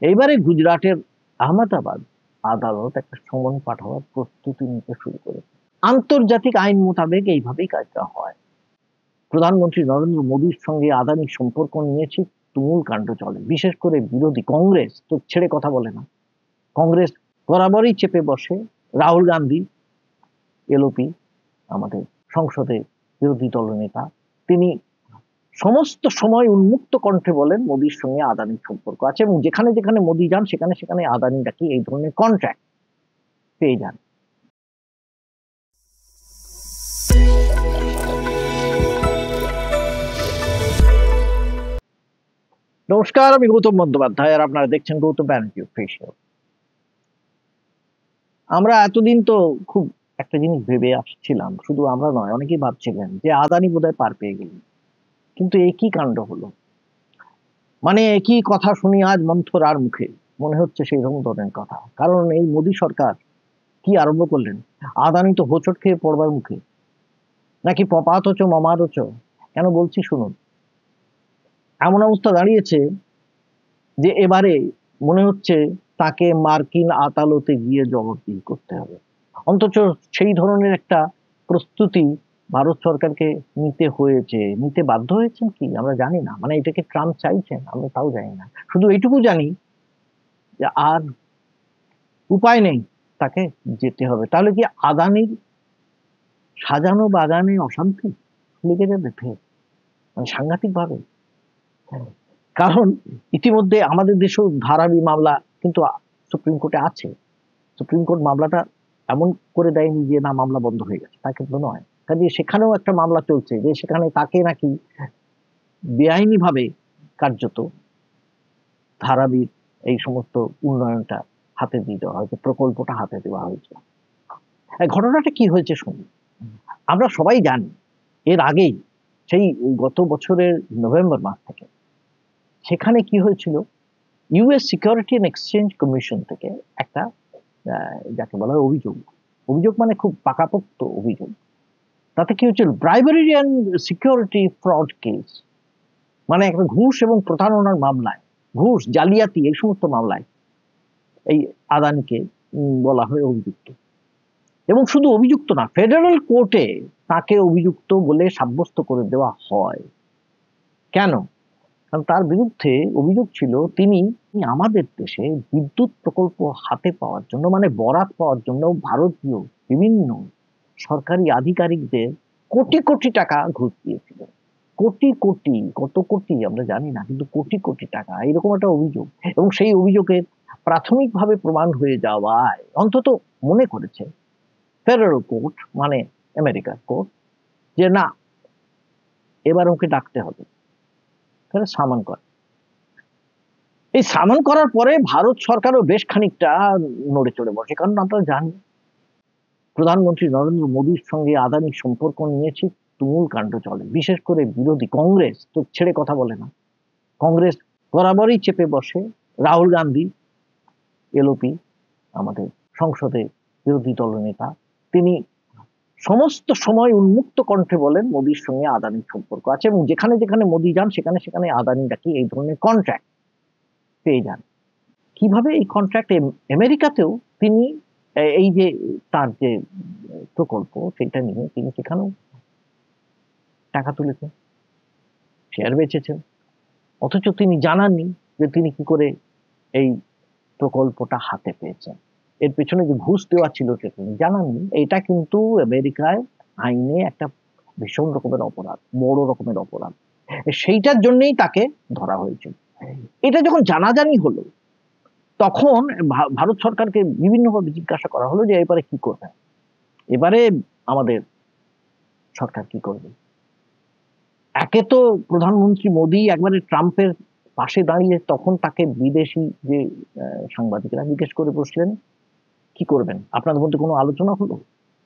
এইবারে গুজরাটের আহমেদাবাদ আদালত একটা সমন পাঠানোর প্রস্তুতি নিতে শুরু করেছে। আন্তর্জাতিক আইন মোতাবেক এইভাবেই কাজটা হয়। প্রধানমন্ত্রী নরেন্দ্র মোদীর সঙ্গে আদানির সম্পর্ক নিয়েছি তুমুল কাণ্ড চলে, বিশেষ করে বিরোধী কংগ্রেস তো ছেড়ে কথা বলে না। কংগ্রেস বরাবরই চেপে বসে। রাহুল গান্ধী এলওপি, আমাদের সংসদে বিরোধী দলনেতা, তিনি সমস্ত সময় উন্মুক্ত কণ্ঠে বলেন মোদীর সঙ্গে আদানির সম্পর্ক আছে, এবং যেখানে যেখানে মোদী যান সেখানে সেখানে আদানি নাকি এই ধরনের কন্ট্রাক্ট পেয়ে যান। নমস্কার, আমি গৌতম বন্দ্যোপাধ্যায়, আর আপনারা দেখছেন গৌতম ব্যানার্জি অফিশিয়াল। আমরা এতদিন তো খুব একটা জিনিস ভেবে আসছিলাম, শুধু আমরা নয়, অনেকেই ভাবছিলেন যে আদানি বোধহয় পার পেয়ে গেলেন। কিন্তু একই কাণ্ড হলো, মানে একই কথা শুনি আজ মন্থরার মুখে, মনে হচ্ছে সেই রকম ধরনের কথা। কারণ এই মোদী সরকার কি আরম্ভ করলেন? আদানি তো হোঁচট খেয়ে পড়বার মুখে, নাকি পপাতচ মমাদচ। কেন বলছি শুনুন। এমন অবস্থা দাঁড়িয়েছে যে এবারে মনে হচ্ছে তাকে মার্কিন আদালতে গিয়ে জবাবদিহি করতে হবে। অন্তত সেই ধরনের একটা প্রস্তুতি ভারত সরকারকে নিতে হয়েছে। নিতে বাধ্য হয়েছেন কি আমরা জানি না, মানে এটাকে ট্রাম্প চাইছেন আমরা তাও জানি না। শুধু এইটুকু জানি যে আর উপায় নেই, তাকে যেতে হবে। তাহলে কি আদানির সাজানো বাগানে অশান্তি লেগে যাবে ফের, মানে সাংঘাতিক ভাবে। কারণ ইতিমধ্যে আমাদের দেশেও ধারাবি মামলা কিন্তু সুপ্রিম কোর্টে আছে। সুপ্রিম কোর্ট মামলাটা এমন করে দেয়নি যে না মামলা বন্ধ হয়ে গেছে, তা কিন্তু নয়। কাজে সেখানেও একটা মামলা চলছে যে সেখানে তাকে নাকি বেআইনি ভাবে কার্যত ধারাবির এই সমস্ত উন্নয়নটা হাতে দিয়ে দেওয়া হয়েছে, প্রকল্পটা হাতে দেওয়া হয়েছে। ঘটনাটা কি হয়েছে শুনুন। আমরা সবাই জানি এর আগেই, সেই গত বছরের নভেম্বর মাস থেকে, সেখানে কি হয়েছিল, US security and exchange commission থেকে একটা যাকে বলা হয় অভিযোগ, অভিযোগ মানে খুব পাকাপোক্ত অভিযোগ। তাতে কি হচ্ছিল, ব্রাইবারি অ্যান্ড সিকিউরিটি ফ্রড কেস, মানে একটা ঘুষ এবং প্রতারণার মামলায়, ঘুষ জালিয়াতি এই সমস্ত মামলায় এই আদানিকে বলা হয় অভিযুক্ত। এবং শুধু অভিযুক্ত না, ফেডারেল কোর্টে তাকে অভিযুক্ত বলে সাব্যস্ত করে দেওয়া হয়। কেন? কারণ তার বিরুদ্ধে অভিযোগ ছিল তিনি আমাদের দেশে বিদ্যুৎ প্রকল্প হাতে পাওয়ার জন্য, মানে বরাত পাওয়ার জন্য ভারতীয় বিভিন্ন সরকারি আধিকারিকদের কোটি কোটি টাকা ঘুষ দিয়েছিলেন। কোটি কোটি, কত কোটি আমরা জানি না, কিন্তু কোটি কোটি টাকা, এরকম একটা অভিযোগ। এবং সেই অভিযোগের প্রাথমিকভাবে প্রমাণ হয়ে যাওয়ায় অন্তত মনে করেছে ফেডারেল কোর্ট, মানে আমেরিকার কোর্ট, যে না এবার ওকে ডাকতে হবে, সামন করে। এই সামন করার পরে ভারত সরকারও বেশ খানিকটা নড়ে চড়ে বসে। কারণ আপনারা জানেন প্রধানমন্ত্রী নরেন্দ্র মোদীর সঙ্গে আদানির সম্পর্ক নিয়েছি তুমুল কাণ্ড চলে, বিশেষ করে বিরোধী কংগ্রেস তো ছেড়ে কথা বলে না। কংগ্রেস বরাবরই চেপে বসে। রাহুল গান্ধী এলওপি, আমাদের সংসদে বিরোধী দলনেতা, তিনি সমস্ত সময় উন্মুক্ত কণ্ঠে বলেন মোদীর সঙ্গে আদানির সম্পর্ক আছে, এবং যেখানে যেখানে মোদী যান সেখানে সেখানে আদানি নাকি এই ধরনের কন্ট্রাক্ট পেয়ে যান। কিভাবে এই কন্ট্রাক্ট? আমেরিকাতেও তিনি এই যে তার যে প্রকল্প সেটা নিয়ে তিনি সেখানেও টাকা তুলেছেন, শেয়ার বেচেছেন, অথচ তিনি জানাননি যে তিনি কি করে এই প্রকল্পটা হাতে পেয়েছেন। এর পেছনে যে ঘুষ দেওয়া ছিল সেটা তিনি জানাননি। এটা কিন্তু আমেরিকায় আইনে একটা ভীষণ রকমের অপরাধ, বড় রকমের অপরাধ। সেইটার জন্যই তাকে ধরা হয়েছিল। এটা যখন জানাজানি হলো তখন ভারত সরকারকে বিভিন্নভাবে জিজ্ঞাসা করা হলো যে এবারে কি করবে, এবারে আমাদের সরকার কি করবে। একে তো প্রধানমন্ত্রী মোদী একবারে ট্রাম্পের পাশে দাঁড়িয়ে, তখন তাকে বিদেশি যে সাংবাদিকরা জিজ্ঞেস করে বসলেন কি করবেন, আপনাদের মধ্যে কোনো আলোচনা হলো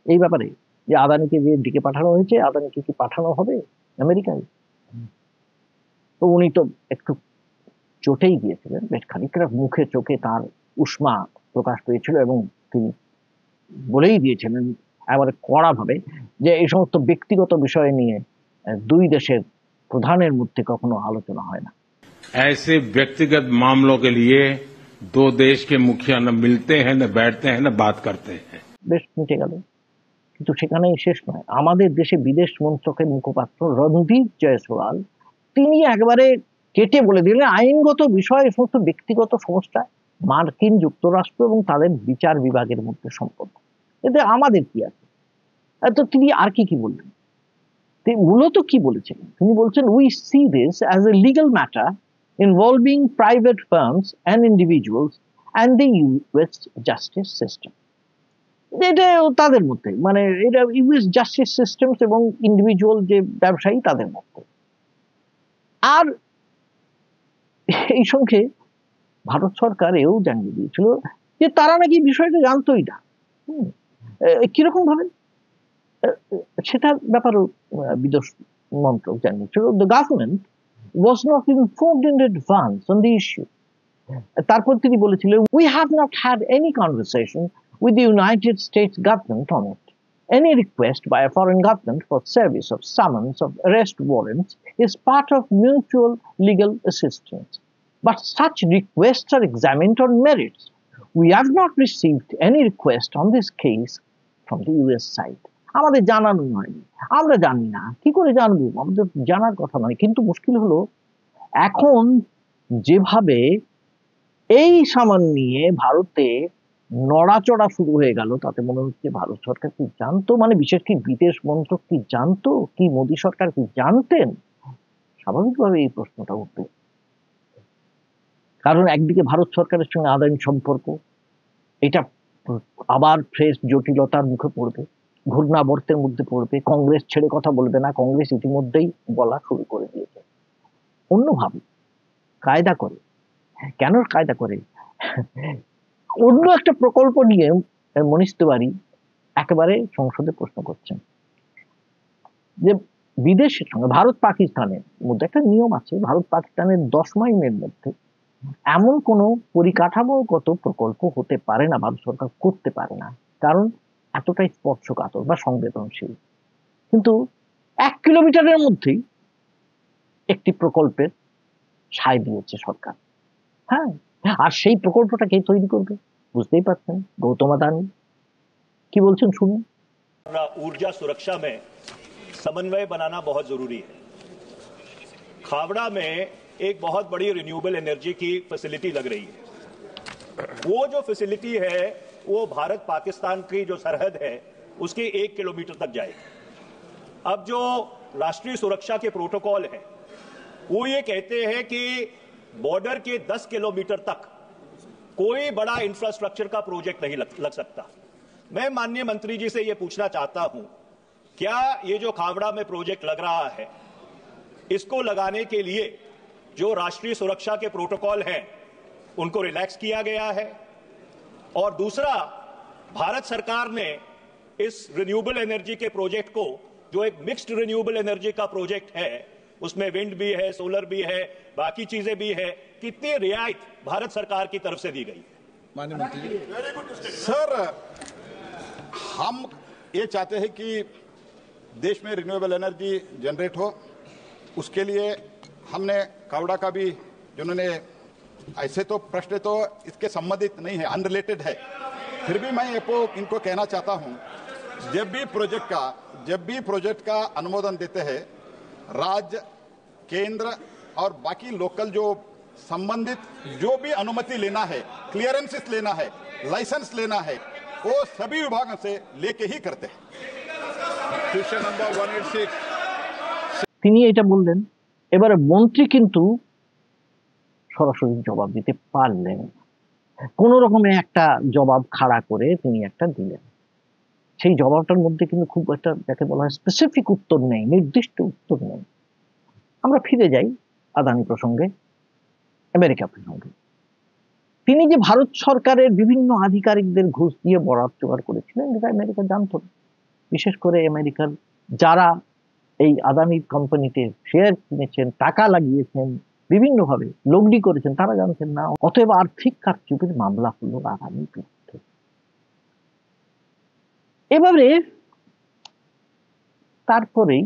এই ব্যাপারে যে আদানিকে যে ডেকে পাঠানো হয়েছে, আদানিকে কি পাঠানো হবে আমেরিকায়? তো উনি তো একটু চটেই গিয়েছিলেন, বেশ খানিকটা মুখে চোখে তার উষ্মা প্রকাশ পেয়েছিল, এবং তিনি বলেই দিয়েছিলেন একেবারে কড়া ভাবে যে এই সমস্ত ব্যক্তিগত বিষয় নিয়ে দুই দেশের প্রধানের মধ্যে কখনো আলোচনা হয় না। ऐसे व्यक्तिगत मामलों के लिए दो देश के मुखिया न मिलते हैं न बैठते हैं न बात करते हैं। বেশ মিটে গেল। কিন্তু সেখানেই শেষ নয়। আমাদের দেশে বিদেশ মন্ত্রকের মুখপাত্র রণদীপ জয়সওয়াল তিনি একবারে কেটে বলে দিলেন আইনগত বিষয় এ সমস্ত ব্যক্তিগত সমস্যা মার্কিন যুক্তরাষ্ট্র এবং তাদের বিচার বিভাগের মধ্যে সম্পর্ক, এতে আমাদের কি আছে। তো তিনি আর কি বললেন, তিনি মূলত কি বলেছিলেন, তিনি বলছেন we see this as a legal matter involving private firms and individuals and the US justice system. এটা তাদের মধ্যে, মানে এটা ইউএস জাস্টিস সিস্টেম এবং ইন্ডিভিজুয়াল যে ব্যবসায়ী তাদের মধ্যে। আর এই সঙ্গে ভারত সরকার এও জানিয়ে দিয়েছিল যে তারা নাকি বিষয়টা জানতোই না। কিরকম ভাবে সেটার ব্যাপারেও বিদেশ মন্ত্রক জানিয়েছিল the government was not informed in advance on the issue. তারপর তিনি বলেছিলেন we have not had any conversation with the United States government on it. Any request by a foreign government for service of summons of arrest warrants is part of mutual legal assistance. But such requests are examined on merits. We have not received any request on this case from the US side. আমাদের জানানো হয়নি, আমরা জানি না, কি করে জানবো, আমাদের জানার কথা নয়। কিন্তু মুশকিল হলো এখন যেভাবে এই সামান নিয়ে ভারতে নড়াচড়া শুরু হয়ে গেল, তাতে মনে হচ্ছে ভারত সরকার কি জানতো, মানে বিশেষ কি বিদেশ মন্ত্রক কি জানতো, কি মোদী সরকার কি জানতেন। স্বাভাবিকভাবে এই প্রশ্নটা উঠবে, কারণ একদিকে ভারত সরকারের সঙ্গে আদানি সম্পর্ক, এটা আবার ফ্রেশ জটিলতার মুখে পড়বে, ঘূর্ণাবর্তের মধ্যে পড়বে। কংগ্রেস ছেড়ে কথা বলবে না, কংগ্রেস ইতিমধ্যেই বলা শুরু করে দিয়েছে। অন্যভাবে কায়দা করে, কেন কায়দা করে, অন্য একটা প্রকল্প নিয়ে মনীষ তিওয়ারি একেবারে সংসদে প্রশ্ন করছেন যে বিদেশের সঙ্গে ভারত পাকিস্তানের মধ্যে একটা নিয়ম আছে, ভারত পাকিস্তানের 10 মাইলের মধ্যে এমন কোনো পরিকাঠামোগত প্রকল্প হতে পারে না, ভারত সরকার করতে পারে না, কারণ এতটাই স্পর্শকাতর বা সংবেদনশীল। কিন্তু 1 কিলোমিটারের মধ্যেই একটি প্রকল্পের সায় দিয়েছে সরকার। হ্যাঁ, আর সেই প্রকল্পটা কে তৈরি করবে বুঝতেই পারছেন, গৌতম আদানি। কি বলছেন শুনুন। ऊर्जा सुरक्षा में समन्वय बनाना बहुत जरूरी है। खावड़ा में एक बहुत बड़ी रिन्यूएबल एनर्जी की फैसिलिटी लग रही है। वो जो फैसिलिटी है वो भारत पाकिस्तान की जो सरहद है उसके 1 किलोमीटर तक जाएगी। अब जो राष्ट्रीय सुरक्षा के प्रोटोकॉल है वो ये कहते हैं कि बॉर्डर के 10 किलोमीटर तक कोई बड़ा इंफ्रास्ट्रक्चर का प्रोजेक्ट नहीं लग सकता। मैं माननीय मंत्री जी से यह पूछना चाहता हूं, क्या ये जो खावड़ा में प्रोजेक्ट लग रहा है इसको लगाने के लिए जो राष्ट्रीय सुरक्षा के प्रोटोकॉल हैं उनको रिलैक्स किया गया है? और दूसरा, भारत सरकार ने इस रिन्यूएबल एनर्जी के प्रोजेक्ट को, जो एक मिक्स्ड रिन्यूएबल एनर्जी का प्रोजेक्ट है, उसमें विंड भी है, सोलर भी है, बाकी चीजें भी है, कितनी रियायत भारत सरकार की तरफ से दी गई? माननीय मंत्री जी। सर, हम ये चाहते हैं कि देश में रिन्यूएबल एनर्जी जनरेट हो, उसके लिए हमने कावड़ा का भी, जिन्होंने ऐसे तो प्रश्न तो इसके संबंधित नहीं है, अनरिलेटेड है, फिर भी मैं इनको कहना चाहता हूं, जब भी प्रोजेक्ट का अनुमोदन देते हैं, राज्य, केंद्र और बाकी लोकल जो संबंधित जो भी अनुमति लेना है, क्लियरेंसेस लेना है, लाइसेंस लेना है, वो सभी विभागों से लेके ही करते हैं। Question number 186। তিনি এটা বললেন, এবারে মন্ত্রী কিন্তু সরাসরি জবাব দিতে পারলেন, কোন রকমে একটা জবাব খাড়া করে তিনি একটা দিলেন। সেই জবাবটার মধ্যে কিন্তু খুব একটা যাকে বলা হয় স্পেসিফিক উত্তর নেই, নির্দিষ্ট উত্তর নেই। আমরা ফিরে যাই আদানি প্রসঙ্গে, আমেরিকা প্রসঙ্গে। তিনি যে ভারত সরকারের বিভিন্ন আধিকারিকদের ঘুষ দিয়ে বরাত জোগাড় করেছিলেন এটা আমেরিকা জানতো না। বিশেষ করে আমেরিকার যারা এই আদানি কোম্পানিতে শেয়ার কিনেছেন, টাকা লাগিয়েছেন, বিভিন্নভাবে লগ্নি করেছেন, তারা জানতেন না। অতএব আর্থিক কারচুপির মামলা হলো আদানির বিরুদ্ধে। এবারে তারপরেই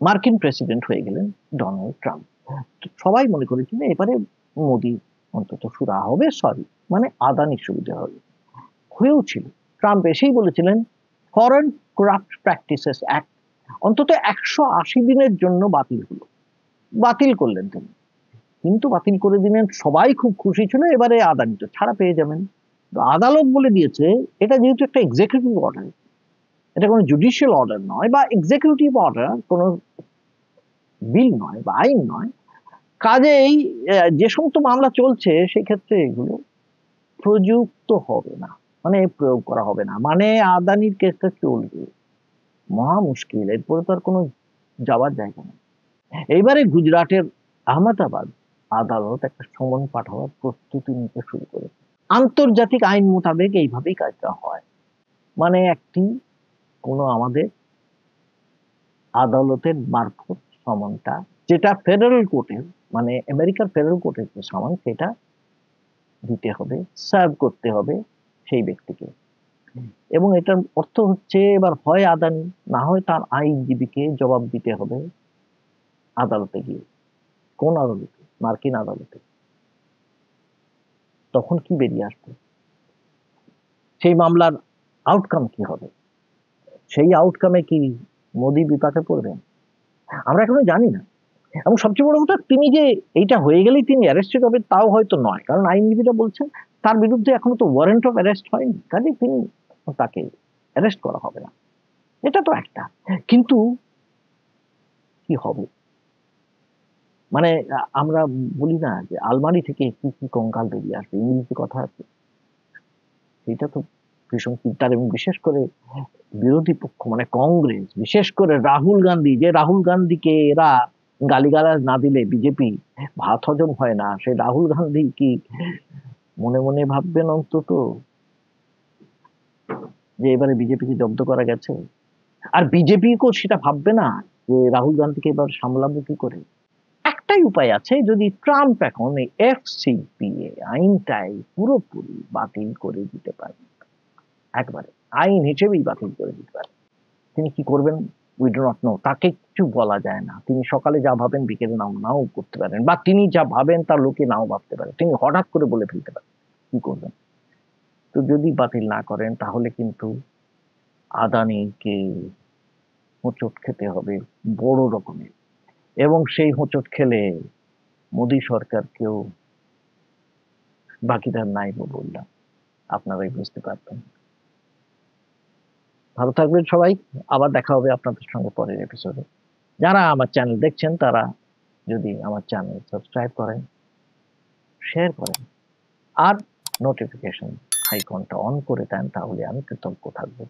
মার্কিন প্রেসিডেন্ট হয়ে গেলেন ডোনাল্ড ট্রাম্প। সবাই মনে করেছিল এবারে মোদি অন্তত সুরা হবে, সরি, মানে আদানির সুবিধা হবে, হয়েও ছিল। ট্রাম্প এসেই বলেছিলেন ফরেন করাপ্ট প্র্যাকটিসেস অ্যাক্ট অন্তত 180 দিনের জন্য বাতিল হলো, বাতিল করলেন তিনি। কিন্তু বাতিল করে দিলেন, সবাই খুব খুশি ছিল, এবারে আদানি তো ছাড়া পেয়ে যাবেন। তো আদালত বলে দিয়েছে এটা যেহেতু একটা এক্সিকিউটিভ অর্ডার, এটা কোনো জুডিশিয়াল অর্ডার নয় বা এক্সিকিউটিভ অর্ডার, কোনো বিল নয় বা আইন নয়, কাজেই যে সমস্ত মামলা চলছে সেই ক্ষেত্রে এগুলো প্রযুক্ত হবে না, মানে প্রয়োগ করা হবে না, মানে আদানির কেসটা চলবে। মহা মুশকিল, এরপরে তো আর কোনো যাওয়ার জায়গা নেই। এইবারে গুজরাটের আহমেদাবাদ আদালত একটা সমন পাঠাবার প্রস্তুতি নিতে শুরু করেছে। আন্তর্জাতিক আইন মোতাবেক এইভাবেই কাজটা হয়, মানে একটি কোনো আমাদের আদালতের মারফত সমনটা, যেটা ফেডারেল কোর্টের, মানে আমেরিকার ফেডারেল কোর্টের যে সমন, সেটা দিতে হবে, সার্ভ করতে হবে সেই ব্যক্তিকে। এবং এটার অর্থ হচ্ছে এবার হয় আদানি, না হয় তার আইনজীবীকে জবাব দিতে হবে আদালতে গিয়ে। কোন আদালতে? মার্কিন আদালতে। তখন কি বেরিয়ে আসবে, সেই মামলার আউটকাম কি হবে, সেই আউটকামে কি মোদি বিপাকে পড়বেন, আমরা এখনো জানি না। এবং সবচেয়ে বড় কথা, তিনি যে এইটা হয়ে গেলেই তিনি অ্যারেস্টেড হবে তাও হয়তো নয়, কারণ আইনজীবীরা বলছেন তার বিরুদ্ধে এখনো তো ওয়ারেন্ট অফ অ্যারেস্ট হয়নি, কাজে তিনি, তাকে অ্যারেস্ট করা হবে না। এটা তো একটা, কিন্তু কি হবে, মানে আমরা বলি না যে আলমারি থেকে কি কি কঙ্কাল বেরিয়ে আসবে, ইংরেজিতে কথা আছে, সেটা তো ভীষণ চিন্তার। এবং বিশেষ করে বিরোধী পক্ষ মানে কংগ্রেস, বিশেষ করে রাহুল গান্ধী, যে রাহুল গান্ধীকে এরা গালিগালাজ না দিলে বিজেপি ভাত হজম হয় না, সেই রাহুল গান্ধী কি মনে মনে ভাববেন অন্তত যে এবারে বিজেপিকে জব্দ করা গেছে? আর বিজেপিকেও সেটা ভাববে না যে রাহুল গান্ধীকে এবার সামলাবো কি করে। একটাই উপায় আছে, যদি ট্রাম্প এখন এই এফসিপিএ আইনটাই পুরোপুরি বাতিল করে দিতে পারে, একবারে আইন হিসেবেই বাতিল করে দিতে পারে, তিনি কি করবেন উই ডু নট নো, তাকে কিছু বলা যায় না। তিনি সকালে যা ভাবেন বিকেলে নাও করতে পারেন, বা তিনি যা ভাবেন তার লোকে নাও ভাবতে পারে, তিনি হঠাৎ করে বলে ফেলতে পারেন। কি করবেন? তো যদি বাতিল না করেন তাহলে কিন্তু আদানিকে হোঁচট খেতে হবে বড় রকমের, এবং সেই হোঁচট খেলে মোদী সরকারকেও বাকিদার নাই বললাম, আপনারাই বুঝতে পারবেন। ভালো থাকবেন সবাই, আবার দেখা হবে আপনাদের সঙ্গে পরের এপিসোডে। যারা আমার চ্যানেল দেখছেন তারা যদি আমার চ্যানেল সাবস্ক্রাইব করেন, শেয়ার করেন, আর নোটিফিকেশন আইকনটা অন করে দেন, তাহলে আমি কৃতজ্ঞ থাকবো।